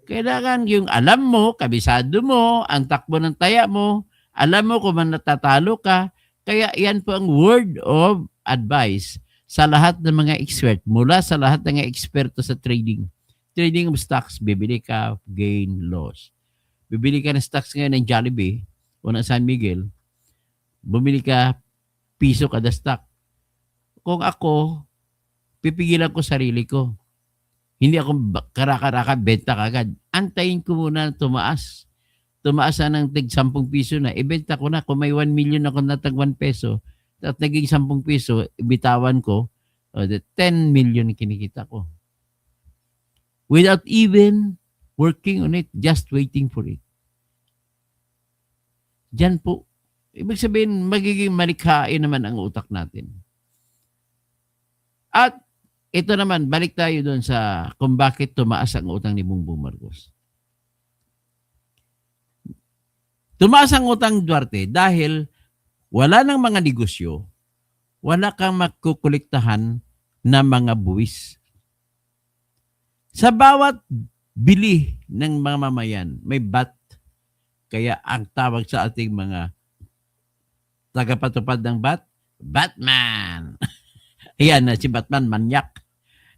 Kailangan yung alam mo, kabisado mo, ang takbo ng taya mo, alam mo kung man natatalo ka. Kaya yan po ang word of advice sa lahat ng mga expert, mula sa lahat ng mga eksperto sa trading. Trading of stocks, bibili ka, gain, loss. Bibili ka ng stocks ngayon ng Jollibee o ng San Miguel, bumili ka, piso kada stock. Kung ako, pipigilan ko sarili ko. Hindi ako karaka-raka, benta kagad. Antayin ko muna tumaas. Tumaas na ng tig 10 piso na. Ibenta ko na. Kung may 1 million ako na tag 1 peso, at naging 10 piso, bitawan ko, 10 million kinikita ko. Without even working on it, just waiting for it. Diyan po. Ibig sabihin, magiging malikhain naman ang utak natin. At ito naman, balik tayo doon sa kung bakit tumaas ang utang ni Bongbong Marcos. Tumaas ang utang, Duarte, dahil wala ng mga negosyo, wala kang makukuliktahan na mga buwis. Sa bawat bili ng mga mamayan. May bat. Kaya ang tawag sa ating mga tagapatupad ng bat, Batman. Ayan na si Batman, manyak.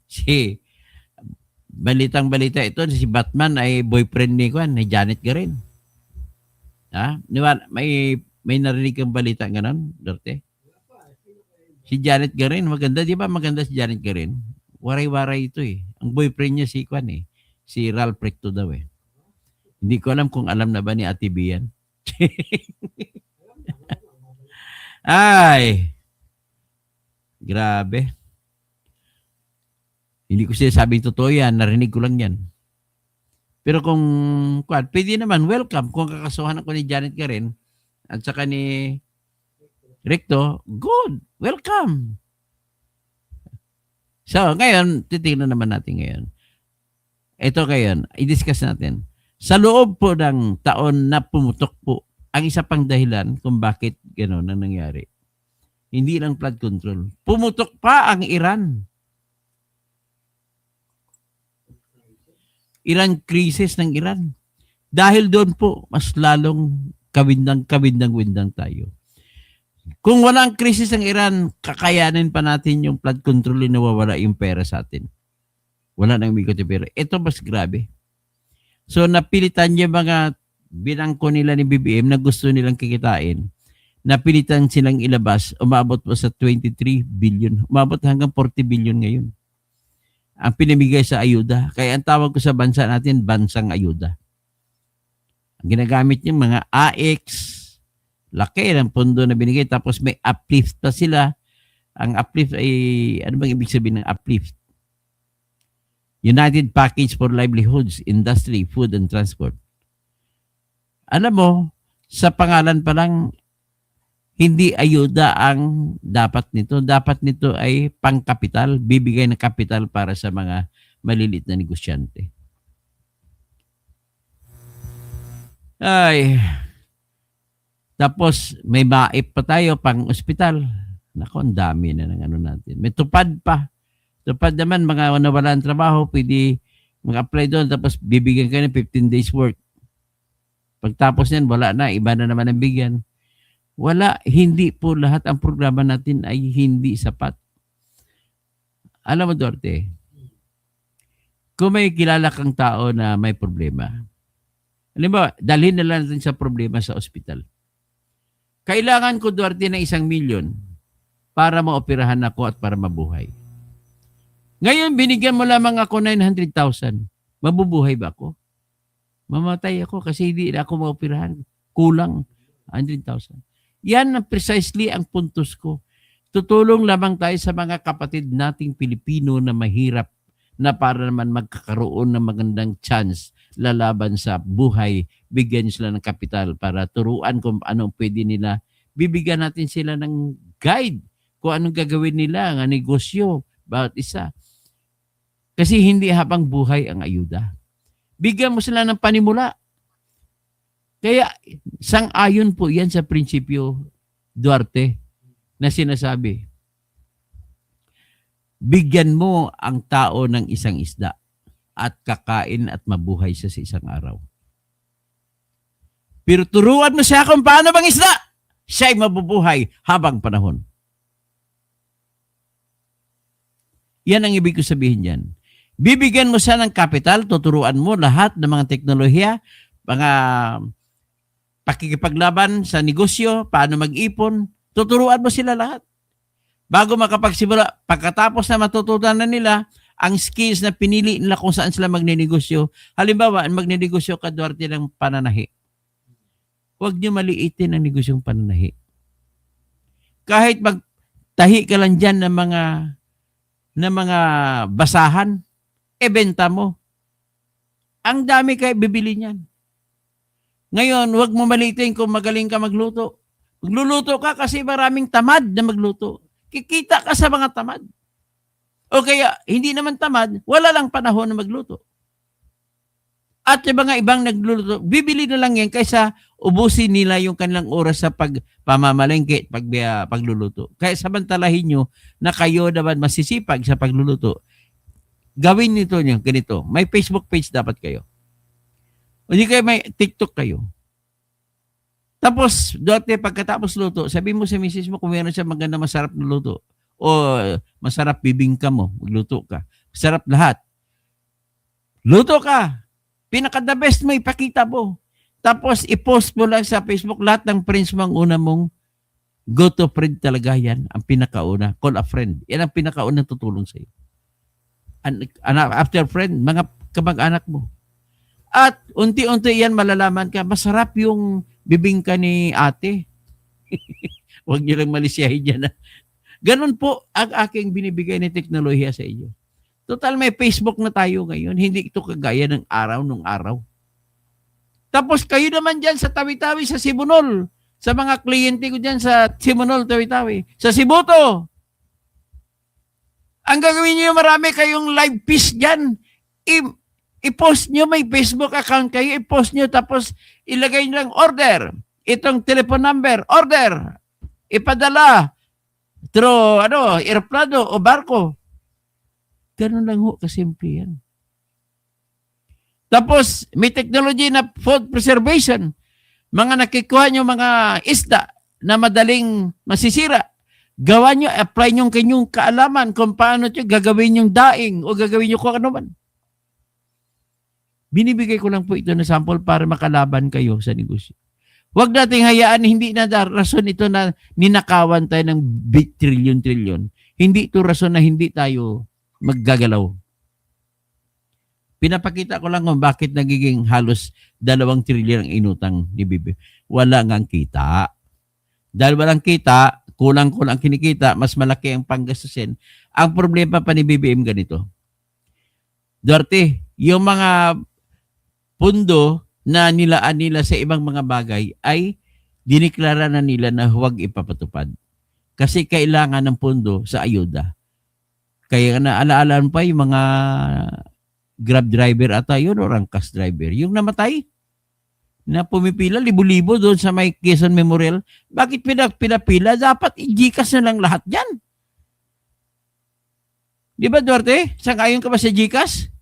Si balitang-balita ito, si Batman ay boyfriend ni Janet Garin. Ha? May narinig kang balita ganon, Duterte? Si Janet Garin, maganda, di ba maganda si Janet Garin? Waray-waray ito eh. Ang boyfriend niya si Ralph Recto daw eh. Hindi ko alam kung alam na ba ni Ate B yan. Ay, grabe. Hindi ko sinasabing totoo yan, narinig ko lang yan. Pero kung pwede naman, welcome. Kung kakasuhan ako ni Janet Garin at saka ni Recto, good, welcome. So, ngayon, titignan naman natin ngayon. Ito ngayon, i-discuss natin. Sa loob po ng taon na pumutok po, ang isa pang dahilan kung bakit gano'n ang nangyari. Hindi lang flood control. Pumutok pa ang Iran. Iran crisis ng Iran. Dahil doon po, mas lalong kawindang-windang tayo. Kung walang krisis ng Iran, kakayanin pa natin yung flood control na nawawala yung pera sa atin. Wala nang umikot yung pera. Ito mas grabe. So napilitan yung mga binangko nila ni BBM na gusto nilang kikitain. Napilitan silang ilabas, umabot pa sa 23 billion. Umabot hanggang 40 billion ngayon. Ang pinamigay sa ayuda. Kaya ang tawag ko sa bansa natin, bansang ayuda. Ang ginagamit niya mga AX, laki ng pondo na binigay, tapos may uplift pa sila. Ang uplift ay, ano bang ibig sabihin ng uplift? United Package for Livelihoods, Industry, Food and Transport. Alam mo, sa pangalan pa lang, hindi ayuda ang dapat nito. Dapat nito ay pangkapital, bibigay ng kapital para sa mga maliliit na negosyante. Ay, tapos may maip pa tayo pang ospital. Nako, ang dami na ng ano natin. May tupad pa. Tupad naman, mga nawalan trabaho, pwede mag-apply doon, tapos bibigyan kayo ng 15 days work. Pagtapos yan, wala na, iba na naman ang bigyan. Wala, hindi po lahat ang programa natin ay hindi sapat. Alam mo, Duterte, kung may kilala kang tao na may problema, alam mo, dalhin na lang natin sa problema sa ospital. Kailangan ko, Duterte, ng 1 milyon para maoperahan ako at para mabuhay. Ngayon, binigyan mo lamang ako 900,000. Mabubuhay ba ako? Mamatay ako kasi hindi na ako maoperahan. Kulang 100,000. Yan ang precisely ang puntos ko. Tutulong lamang tayo sa mga kapatid nating Pilipino na mahirap na para naman magkakaroon ng magandang chance lalaban sa buhay. Bigyan sila ng kapital para turuan kung anong pwede nila. Bibigyan natin sila ng guide kung anong gagawin nila, ang negosyo, bawat isa. Kasi hindi habang buhay ang ayuda. Bigyan mo sila ng panimula. Kaya sang-ayon po yan sa prinsipyo Duterte na sinasabi. Bigyan mo ang tao ng isang isda at kakain at mabuhay siya sa isang araw. Pero turuan mo siya kung paano bang isda. Siya'y mabubuhay habang panahon. Yan ang ibig ko sabihin yan. Bibigyan mo siya ng kapital, tuturuan mo lahat ng mga teknolohiya, mga pakikipaglaban sa negosyo, paano mag-ipon, tuturuan mo sila lahat. Bago makapagsimula, pagkatapos na matutunan na nila ang skills na pinili nila kung saan sila magnenegosyo. Halimbawa, magnenegosyo ka, Duterte, ng pananahi. Huwag niyo maliitin ang negosyong pananahi. Kahit magtahi ka lang dyan ng mga basahan, benta mo. Ang dami kayo bibili niyan. Ngayon, huwag mo maliitin kung magaling ka magluto. Magluluto ka kasi maraming tamad na magluto. Kikita ka sa mga tamad. O kaya, hindi naman tamad, wala lang panahon na magluto. At yung mga ibang nagluluto, bibili na lang yan kaysa ubusin nila yung kanilang oras sa pagpamamalengke, pagluluto. Kaya samantalahin nyo na kayo naman masisipag sa pagluluto. gawin nito nyo, ganito. May Facebook page dapat kayo. O di kayo may TikTok kayo. Tapos, dati pagkatapos luto, sabi mo sa misis mo kung meron siya maganda masarap na luto. O masarap bibingka mo, magluto ka. Masarap lahat. Luto ka. Pinaka-the best mo, ipakita mo. Tapos, i-post mo lang sa Facebook lahat ng friends mo ang una mong go-to friend talaga yan. Ang pinakauna. Call a friend. Yan ang pinakaunang tutulong sa'yo. After friend, mga kamag-anak mo. At unti-unti yan malalaman ka, masarap yung bibingka ni ate. Huwag niyo lang malisyahin yan. Ganun po ang aking binibigay na teknolohiya sa inyo. Total, may Facebook na tayo ngayon. Hindi ito kagaya ng araw nung araw. Tapos kayo naman dyan sa Tawi-Tawi, sa Sibunol. Sa mga kliyente ko dyan sa Sibunol, Tawi-Tawi. Sa Sibuto. Ang gagawin niyo, marami kayong live piece dyan. I-post nyo, may Facebook account kayo, i-post nyo, tapos ilagay nyo lang order. Itong telephone number, order. Ipadala through aeroplano o barko. Ganun lang ho, kasimple yan. Tapos, may technology na food preservation. Mga nakikuha nyo mga isda na madaling masisira. Gawa nyo, apply nyo kanyang kaalaman kung paano nyo gagawin yung daing o gagawin nyo kung ano man. Binibigay ko lang po ito na sample para makalaban kayo sa negosyo. Huwag nating hayaan, hindi na rason ito na ninakawan tayo ng big trillion. Hindi ito rason na hindi tayo maggagalaw. Pinapakita ko lang kung bakit nagiging halos 2 trillion ang inutang ni Bibi. Wala nga ang kita. Dahil walang kita, kulang-kulang kinikita, mas malaki ang panggastusin. Ang problema pa ni BBM ganito. Duterte, yung mga pundo na nilaan nila sa ibang mga bagay ay diniklara na nila na huwag ipapatupad. Kasi kailangan ng pundo sa ayuda. Kaya naaalala pa yung mga Grab driver ata yun o Rangkas driver. Yung namatay na pumipila, libo-libo doon sa may Quezon Memorial. Bakit pinapila? Dapat i-GCash na lang lahat dyan. Di ba, Duarte? Sangayon ka ba sa GCash?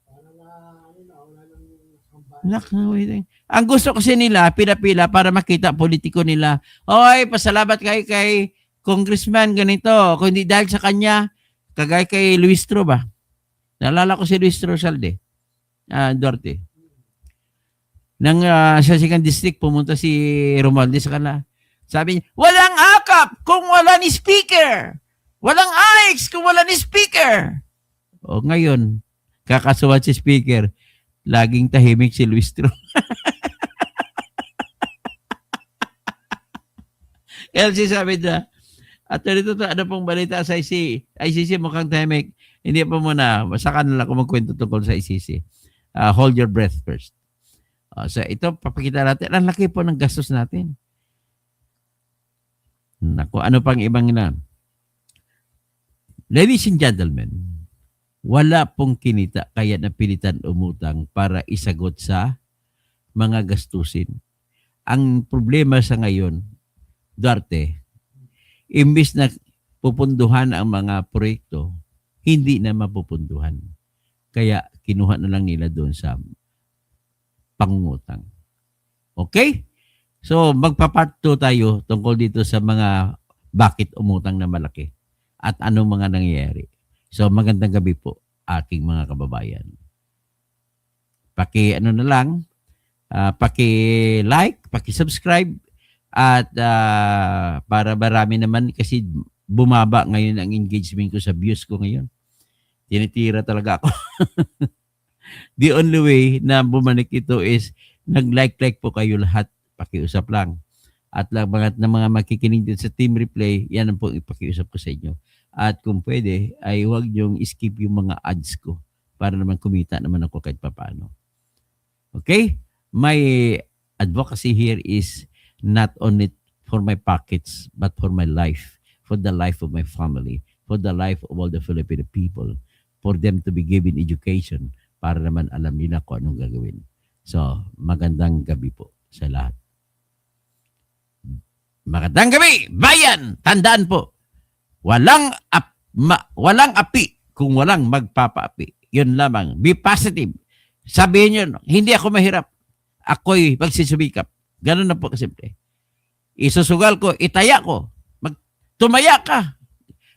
Ang gusto kasi nila, pila-pila para makita politiko nila. Oy, pasalamat kayo kay congressman ganito. Kung hindi dahil sa kanya, kagaya kay Luis Tro ba? Naalala ko si Luis Tro Salde. Duarte. Nang sa 2nd District, pumunta si Romualdez sa kanila. Sabi niya, walang akap kung wala ni speaker. Walang AIX kung wala ni speaker. O ngayon, kakasuhan si speaker. Laging tahimik si Luis Tro. Kaya sabi na, at ito, ano pong balita sa ICC mukhang tahimik. Hindi pa muna, saka na lang kung magkwento tungkol sa ICC. Hold your breath first. So ito, papakita natin. Ang laki po ng gastos natin. Naku, ano pang ibang na. Ladies and gentlemen, wala pong kinita kaya napilitan umutang para isagot sa mga gastusin. Ang problema sa ngayon, Duarte, imbis na pupunduhan ang mga proyekto, hindi na mapupunduhan. Kaya kinuha na lang nila doon sa pangungutang. Okay? So, magpa-part 2 tayo tungkol dito sa mga bakit umutang na malaki at anong mga nangyayari. So, magandang gabi po, aking mga kababayan. Paki-like, paki-subscribe, at para marami naman kasi bumaba ngayon ang engagement ko sa views ko ngayon. Tinitira talaga ako. The only way na bumalik ito is nag-like po kayo lahat. Pakiusap lang. At lang mga makikinig din sa Team Replay, yan ang po ipakiusap ko sa inyo. At kung pwede, ay huwag niyong skip yung mga ads ko para naman kumita naman ako kahit papaano. Okay? My advocacy here is not only for my pockets, but for my life, for the life of my family, for the life of all the Filipino people, for them to be given education, para naman alam nila kung anong gagawin. So, magandang gabi po sa lahat. Magandang gabi, bayan! Tandaan po, walang api kung walang magpapaapi. Yun lamang. Be positive. Sabihin nyo, hindi ako mahirap. Ako'y magsisubikap. Ganun na po kasimple. Isusugal ko, itaya ko. Tumaya ka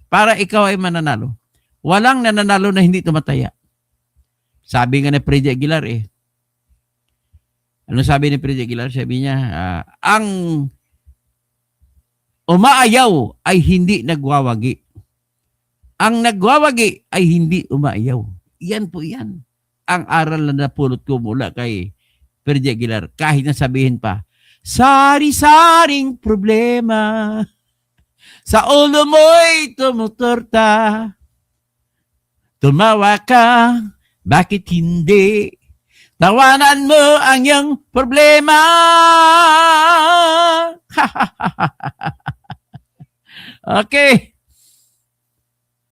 para ikaw ay mananalo. Walang nananalo na hindi tumataya. Sabi nga ni Freddy Aguilar Ano sabi ni Freddy Aguilar? Sabi niya, ang umaayaw ay hindi nagwawagi. Ang nagwawagi ay hindi umaayaw. Yan po yan. Ang aral na napulot ko mula kay Freddy Aguilar. Kahit na sabihin pa, sari-saring problema sa ulo mo'y tumutorta. Tumawa ka, bakit hindi? Tawanan mo ang iyong problema. Okay.